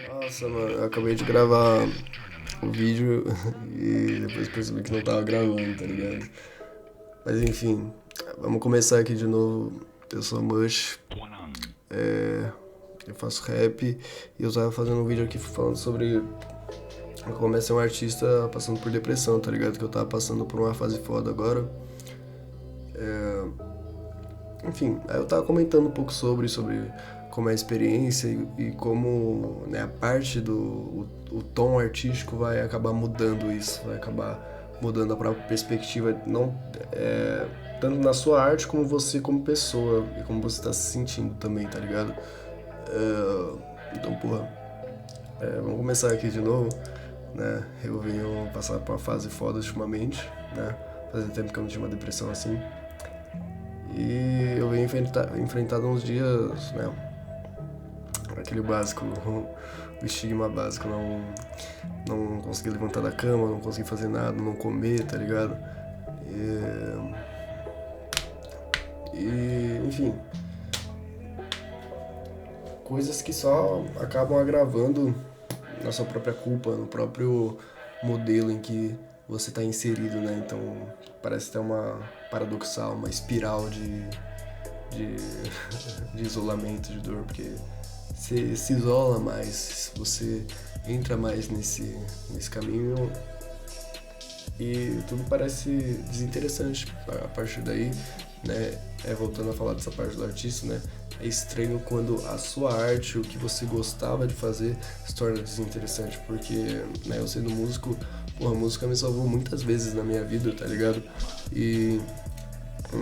Nossa, mano, eu acabei de gravar o vídeo e depois percebi que não tava gravando, tá ligado? Mas enfim, vamos começar aqui de novo. Eu sou Mush, eu faço rap e eu tava fazendo um vídeo aqui falando sobre como é ser um artista passando por depressão, tá ligado? Que eu tava passando por uma fase foda agora. Enfim, aí eu tava comentando um pouco sobre como é a experiência e como, né, a parte do o tom artístico vai acabar mudando isso, vai acabar mudando a própria perspectiva, não tanto na sua arte como você como pessoa e como você tá se sentindo também, tá ligado? Então, porra, vamos começar aqui de novo, né? Eu venho passar por uma fase foda ultimamente, né? Fazia tempo que eu não tinha uma depressão assim. E eu venho enfrentado uns dias, né? Aquele básico, o estigma básico, não conseguir levantar da cama, não conseguir fazer nada, não comer, tá ligado? Enfim, coisas que só acabam agravando na sua própria culpa, no próprio modelo em que você está inserido, né? Então parece até uma paradoxal, uma espiral de, de isolamento, de dor, porque você se isola mais, você entra mais nesse caminho e tudo parece desinteressante a partir daí, né? Voltando a falar dessa parte do artista, né? É estranho quando a sua arte, o que você gostava de fazer, se torna desinteressante, porque, né, eu sendo músico, porra, a música me salvou muitas vezes na minha vida, tá ligado? E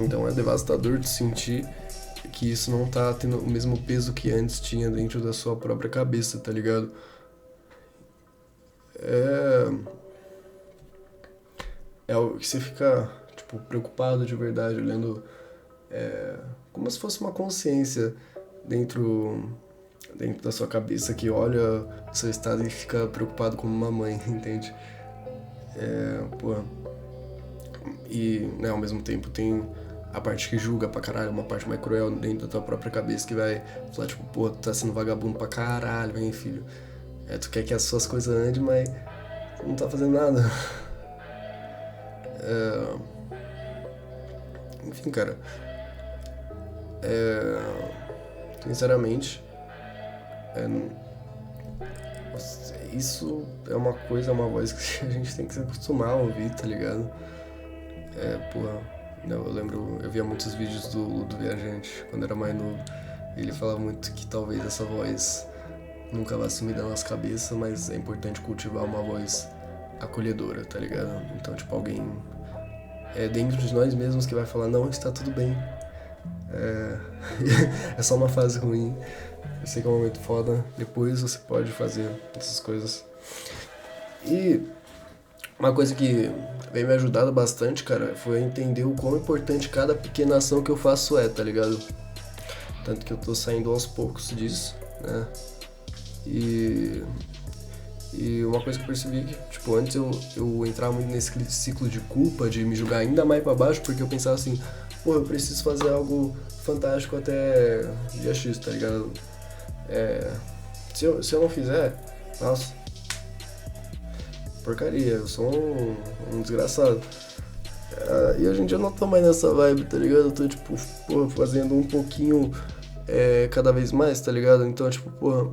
então é devastador de sentir que isso não tá tendo o mesmo peso que antes tinha dentro da sua própria cabeça, tá ligado? É, é algo que você fica, tipo, preocupado de verdade, olhando como se fosse uma consciência dentro, dentro da sua cabeça que olha o seu estado e fica preocupado como uma mãe, entende? Pô, e, né, ao mesmo tempo tem a parte que julga pra caralho, uma parte mais cruel dentro da tua própria cabeça que vai falar, tipo, pô, tu tá sendo vagabundo pra caralho, hein, filho? Tu quer que as suas coisas andem, mas não tá fazendo nada. Enfim, cara, sinceramente, isso é uma coisa, é uma voz que a gente tem que se acostumar a ouvir, tá ligado? Porra, eu lembro, eu via muitos vídeos do Viajante quando era mais novo. E ele falava muito que talvez essa voz nunca vai sumir da nossa cabeça, mas é importante cultivar uma voz acolhedora, tá ligado? Então, tipo, alguém dentro de nós mesmos que vai falar, não, está tudo bem. É, é só uma fase ruim. Eu sei que é um momento foda. Depois você pode fazer essas coisas. E uma coisa que vem me ajudando bastante, cara, foi entender o quão importante cada pequena ação que eu faço tá ligado? Tanto que eu tô saindo aos poucos disso, né? E, e uma coisa que eu percebi que, tipo, antes eu entrava muito nesse ciclo de culpa, de me julgar ainda mais pra baixo, porque eu pensava assim, pô, eu preciso fazer algo fantástico até dia X, tá ligado? Se eu não fizer, nossa, porcaria, eu sou um desgraçado. E hoje em dia eu não tô mais nessa vibe, tá ligado? Eu tô, tipo, porra, fazendo um pouquinho cada vez mais, tá ligado? Então, tipo, porra,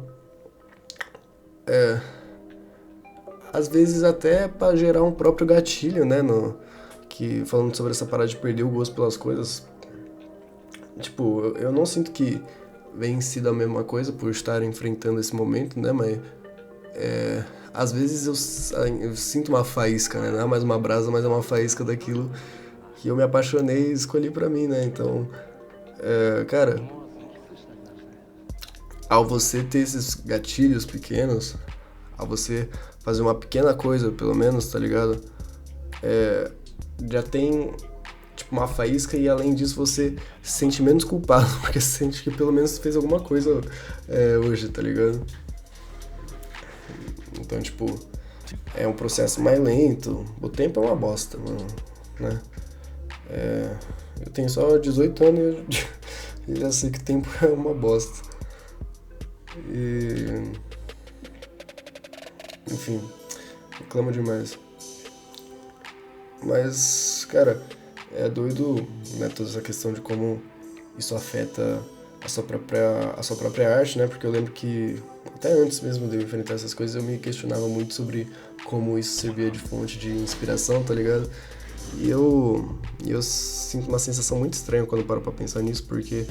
às vezes até pra gerar um próprio gatilho, né? Que falando sobre essa parada de perder o gosto pelas coisas, tipo, eu não sinto que vem sido a mesma coisa por estar enfrentando esse momento, né? Mas às vezes eu sinto uma faísca, né? Não é mais uma brasa, mas é uma faísca daquilo que eu me apaixonei e escolhi pra mim, né? Então, cara, ao você ter esses gatilhos pequenos, ao você fazer uma pequena coisa, pelo menos, tá ligado? Já tem, tipo, uma faísca e além disso você se sente menos culpado, porque você sente que pelo menos fez alguma coisa hoje, tá ligado? Então, tipo, é um processo mais lento. O tempo é uma bosta, mano, né? Eu tenho só 18 anos e eu já sei que o tempo é uma bosta. E enfim, reclama demais. Mas, cara, é doido, né, toda essa questão de como isso afeta a sua própria arte, né? Porque eu lembro que até antes mesmo de eu enfrentar essas coisas, eu me questionava muito sobre como isso servia de fonte de inspiração, tá ligado? E eu sinto uma sensação muito estranha quando eu paro pra pensar nisso, porque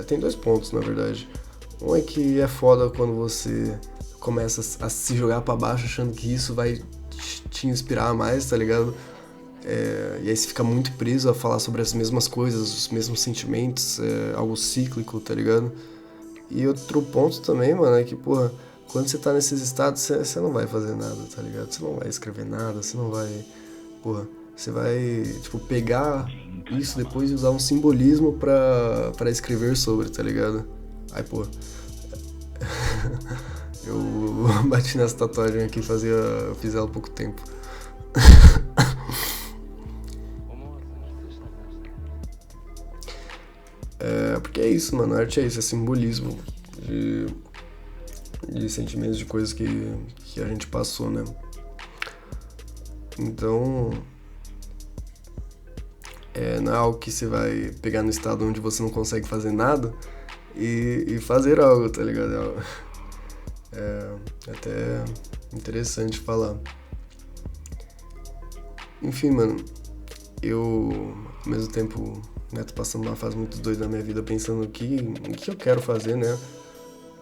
tem dois pontos, na verdade. Um é que é foda quando você começa a se jogar pra baixo achando que isso vai te inspirar mais, tá ligado? E aí você fica muito preso a falar sobre as mesmas coisas, os mesmos sentimentos, algo cíclico, tá ligado? E outro ponto também, mano, é que, porra, quando você tá nesses estados, você não vai fazer nada, tá ligado? Você não vai escrever nada, você não vai. Porra, você vai, tipo, pegar isso depois e usar um simbolismo pra escrever sobre, tá ligado? Aí, pô, eu bati nessa tatuagem aqui, eu fiz ela há pouco tempo. Porque é isso, mano, a arte é isso, é simbolismo de, de sentimentos, de coisas que a gente passou, né? Então, não é algo que você vai pegar no estado onde você não consegue fazer nada e fazer algo, tá ligado? É até interessante falar. Enfim, mano, eu, ao mesmo tempo, né, tô passando uma fase muito doida na minha vida pensando o que eu quero fazer, né?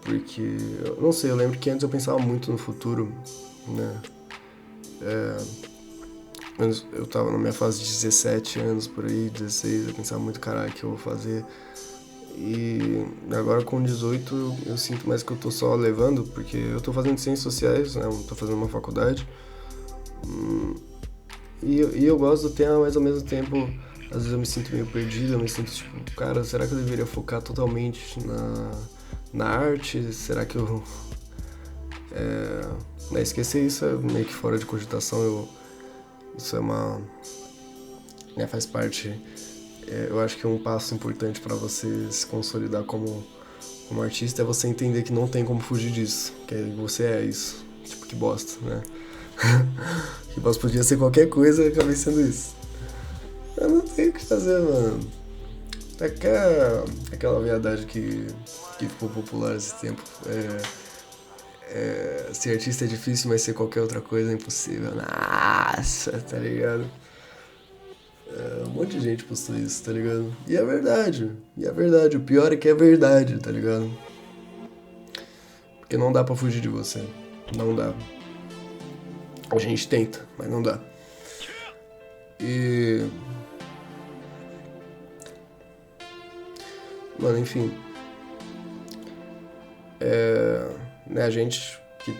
Porque, eu não sei, eu lembro que antes eu pensava muito no futuro, né? Mas eu tava na minha fase de 17 anos, por aí, 16, eu pensava muito, caralho, o que eu vou fazer? E agora com 18 eu sinto mais que eu tô só levando, porque eu tô fazendo ciências sociais, né? Eu tô fazendo uma faculdade. E eu gosto do tema, mas ao mesmo tempo, às vezes eu me sinto meio perdido, eu me sinto tipo, cara, será que eu deveria focar totalmente na arte? Será que eu. Esquecer isso é meio que fora de cogitação, isso é uma. Né, faz parte. Eu acho que um passo importante para você se consolidar como artista é você entender que não tem como fugir disso, que você é isso. Tipo, que bosta, né? Que bosta podia ser qualquer coisa e acabei sendo isso. Eu não tenho o que fazer, mano. Aquela viadagem que ficou popular esse tempo. Ser artista é difícil, mas ser qualquer outra coisa é impossível. Nossa, tá ligado? Um monte de gente postou isso, tá ligado? E é verdade. E é verdade. O pior é que é verdade, tá ligado? Porque não dá pra fugir de você. Não dá. A gente tenta, mas não dá. E. Mano, enfim. Né, a gente que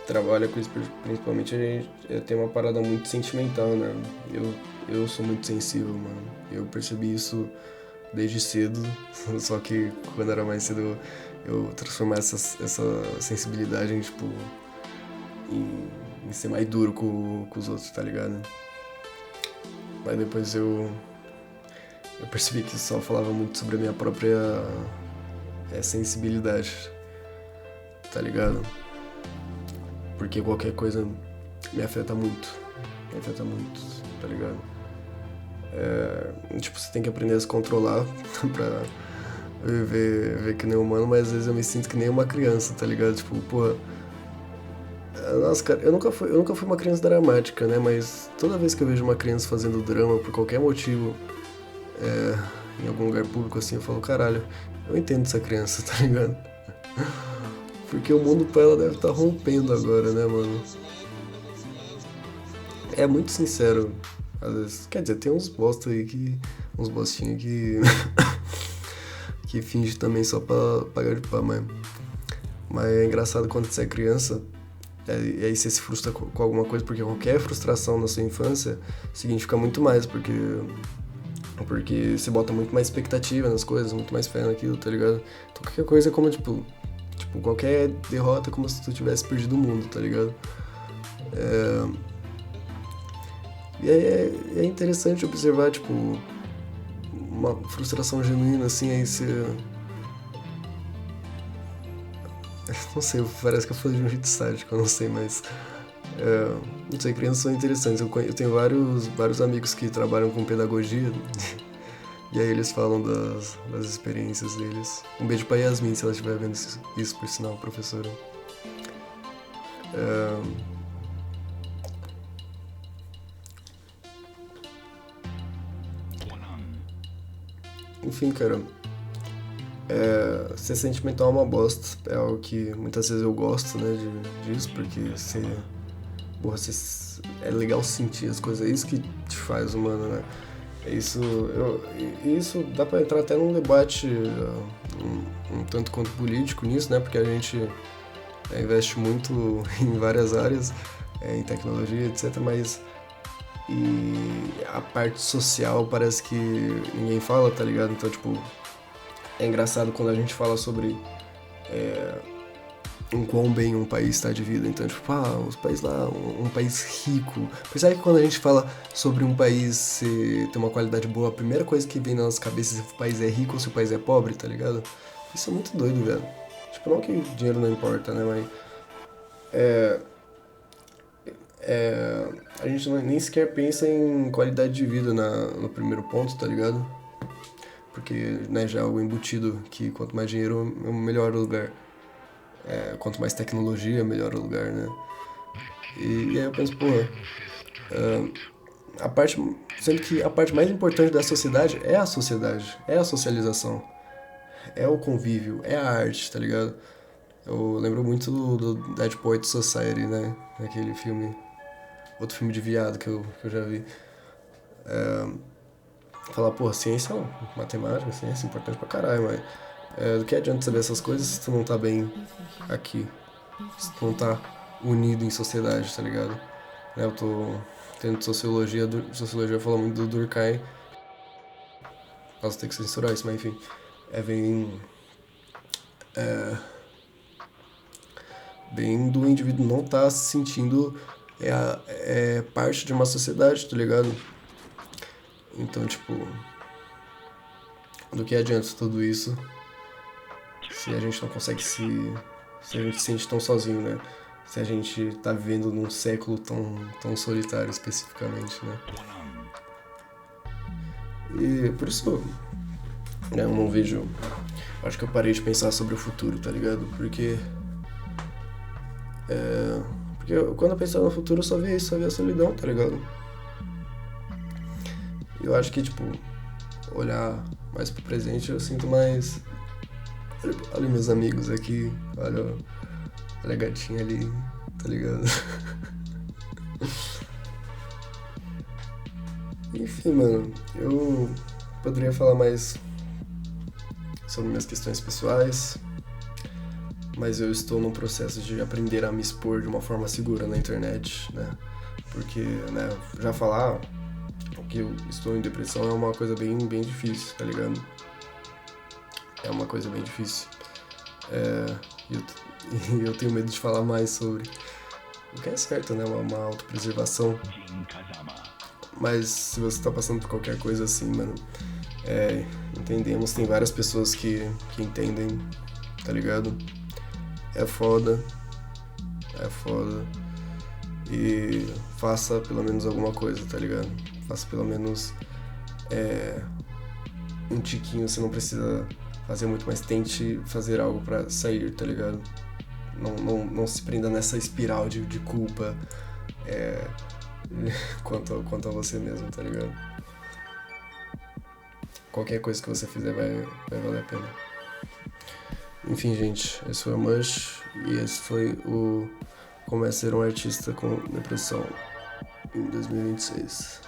trabalha com isso, principalmente, a gente tem uma parada muito sentimental, né? Eu sou muito sensível, mano. Eu percebi isso desde cedo, só que quando era mais cedo eu transformar essa sensibilidade em, tipo, em ser mais duro com os outros, tá ligado? Mas depois eu percebi que só falava muito sobre a minha própria sensibilidade, tá ligado? Porque qualquer coisa me afeta muito, tá ligado? Tipo, você tem que aprender a se controlar pra viver que nem humano, mas às vezes eu me sinto que nem uma criança, tá ligado? Tipo, porra. Nossa, cara, eu nunca fui uma criança dramática, né? Mas toda vez que eu vejo uma criança fazendo drama por qualquer motivo, em algum lugar público assim, eu falo, caralho, eu entendo essa criança, tá ligado? Porque o mundo pra ela deve estar rompendo agora, né, mano? É muito sincero, às vezes. Quer dizer, tem uns bosta aí uns bostinhos que. que finge também só pra pagar de pá, mas é engraçado quando você é criança. E aí você se frustra com alguma coisa, porque qualquer frustração na sua infância significa muito mais, porque você bota muito mais expectativa nas coisas, muito mais fé naquilo, tá ligado? Então qualquer coisa é como, tipo qualquer derrota é como se tu tivesse perdido o mundo, tá ligado? E aí é interessante observar, tipo, uma frustração genuína, assim, aí Não sei, parece que eu falei de um jeito sádico, eu não sei, mas. Não sei, crianças são interessantes. Eu tenho vários amigos que trabalham com pedagogia. E aí eles falam das experiências deles. Um beijo pra Yasmin, se ela estiver vendo isso, por sinal, professora. Enfim, cara. Ser sentimental é uma bosta. É algo que muitas vezes eu gosto, né, disso, porque é legal sentir as coisas. É isso que te faz humano, né? Isso dá pra entrar até num debate um tanto quanto político nisso, né? Porque a gente investe muito em várias áreas, em tecnologia, etc. Mas a parte social parece que ninguém fala, tá ligado? Então, tipo, é engraçado quando a gente fala sobre um quão bem um país está de vida. Então, tipo, os países lá, um país rico. Percebe que quando a gente fala sobre um país ter uma qualidade boa, a primeira coisa que vem na nossa cabeça é se o país é rico ou se o país é pobre, tá ligado? Isso é muito doido, velho. Tipo, não que dinheiro não importa, né, mas a gente nem sequer pensa em qualidade de vida no primeiro ponto, tá ligado? Porque, né, já é algo embutido que quanto mais dinheiro, melhor o lugar. Quanto mais tecnologia, melhor o lugar, né? E aí eu penso, sendo que a parte mais importante da sociedade, é a socialização, é o convívio, é a arte, tá ligado? Eu lembro muito do Dead Poets Society, né? Aquele filme, outro filme de viado que eu já vi. Falar, ciência, matemática, ciência é importante pra caralho, mas do que adianta saber essas coisas se tu não tá bem aqui? Se tu não tá unido em sociedade, tá ligado? Eu tô tendo sociologia fala muito do Durkheim. Posso ter que censurar isso, mas enfim. Bem do indivíduo não tá se sentindo parte de uma sociedade, tá ligado? Então, tipo, do que adianta tudo isso se a gente não consegue se a gente se sente tão sozinho, né? Se a gente tá vivendo num século tão solitário especificamente, né? E por isso, né, eu não vejo. Acho que eu parei de pensar sobre o futuro, tá ligado? Porque quando eu pensava no futuro eu só via isso, só via a solidão, tá ligado? E eu acho que, tipo, olhar mais pro presente eu sinto mais. Olha meus amigos aqui, olha a gatinha ali, tá ligado? Enfim, mano, eu poderia falar mais sobre minhas questões pessoais, mas eu estou num processo de aprender a me expor de uma forma segura na internet, né? Porque, né, já falar que eu estou em depressão é uma coisa bem difícil, tá ligado? É uma coisa bem difícil. E eu tenho medo de falar mais sobre. O que é certo, né? Uma autopreservação. Mas se você tá passando por qualquer coisa assim, mano, entendemos, tem várias pessoas que entendem, tá ligado? É foda. E faça pelo menos alguma coisa, tá ligado? Faça pelo menos um tiquinho, você não precisa fazer muito, mas tente fazer algo pra sair, tá ligado? Não se prenda nessa espiral de culpa quanto a você mesmo, tá ligado? Qualquer coisa que você fizer vai valer a pena. Enfim, gente, esse foi o Mush e esse foi o Como é Ser um Artista com Depressão em 2026.